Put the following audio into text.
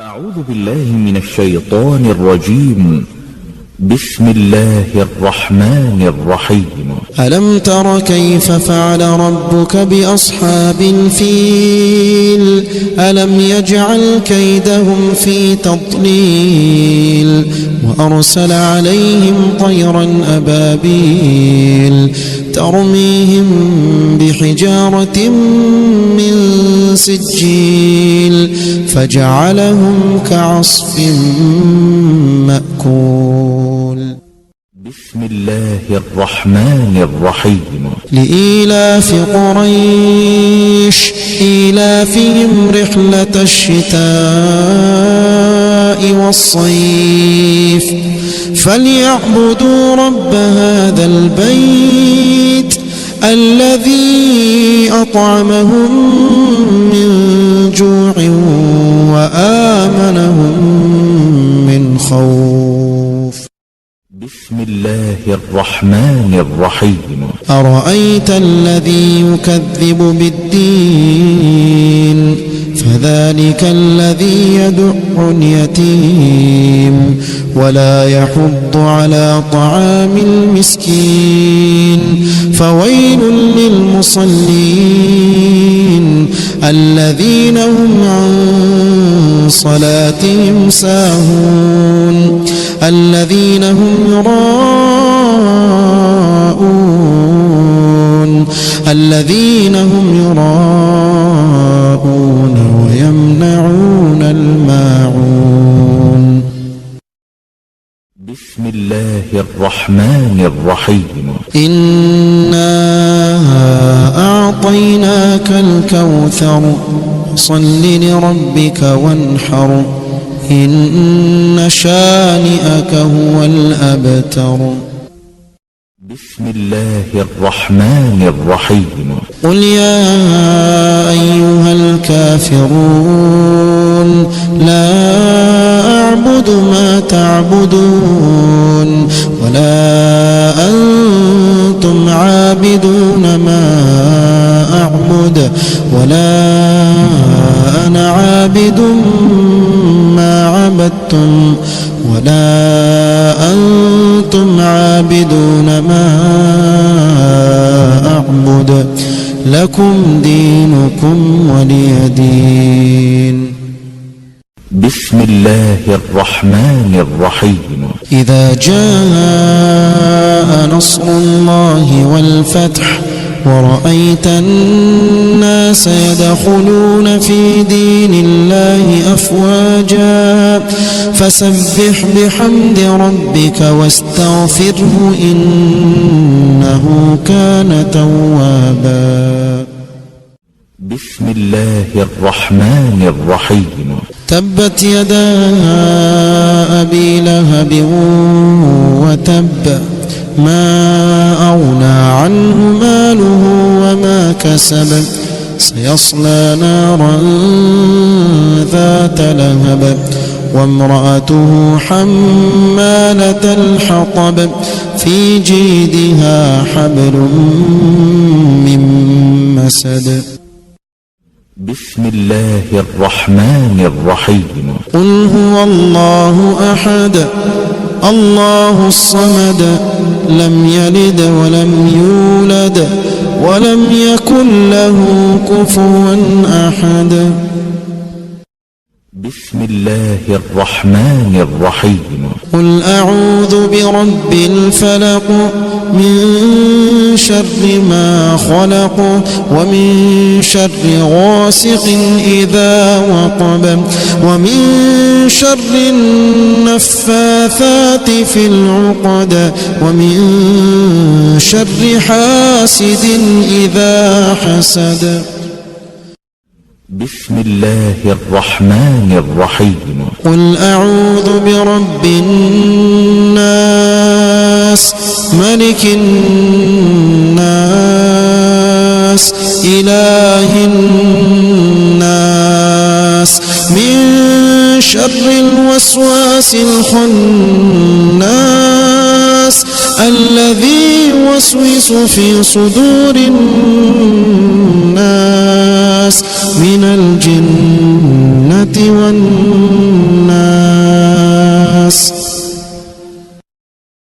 أعوذ بالله من الشيطان الرجيم. بسم الله الرحمن الرحيم. ألم تر كيف فعل ربك بأصحاب الفيل ألم يجعل كيدهم في تضليل وأرسل عليهم طيرا أبابيل ترميهم بحجارة من سجيل فجعلهم كعصف مأكول. بسم الله الرحمن الرحيم. لإيلاف قريش إيلافهم رحلة الشتاء والصيف فليعبدوا رب هذا البيت الذي أطعمهم من جوع وآمنهم من خوف. بسم الله الرحمن الرحيم. أرأيت الذي يكذب بالدين فذلك الذي يدع اليتيم ولا يحض على طعام المسكين فويل للمصلين الذين هم عن صلاتهم ساهون الذين هم يراءون ويمنعون الماعون. بسم الله الرحمن الرحيم. إنا أعطيناك الكوثر صل لربك وانحر إن شانئك هو الأبتر. بسم الله الرحمن الرحيم. قل يا أيها الكافرون لا أعبد ما تعبدون ولا أنتم عابدون ما أعبد ولا أنا عابد ما عبدتم ولا أنتم عابدون ما أعبد لكم دينكم ولي دين. بسم الله الرحمن الرحيم. إذا جاء نصر الله والفتح ورأيت الناس يدخلون في دين الله أفواجا فسبح بحمد ربك واستغفره إنه كان توابا. بسم الله الرحمن الرحيم. تبت يدا أبي لهب وتب ما أغنى عنه ماله وما كسب سيصلى نارا ذات لهب وامرأته حمالة الحطب في جيدها حبل من مسد. بسم الله الرحمن الرحيم. قل هو الله أحد الله الصمد لم يلد ولم يولد ولم يكن له كفوا أحد. بسم الله الرحمن الرحيم. قل أعوذ برب الفلق من شر ما خلق ومن شر غاسق إذا وقب ومن شر النفاثات في العقد ومن شر حاسد إذا حسد. بسم الله الرحمن الرحيم. قل أعوذ برب الناس ملك الناس إله الناس من شر الوسواس الخناس الذي يوسوس في صدور الناس من الجنة والناس.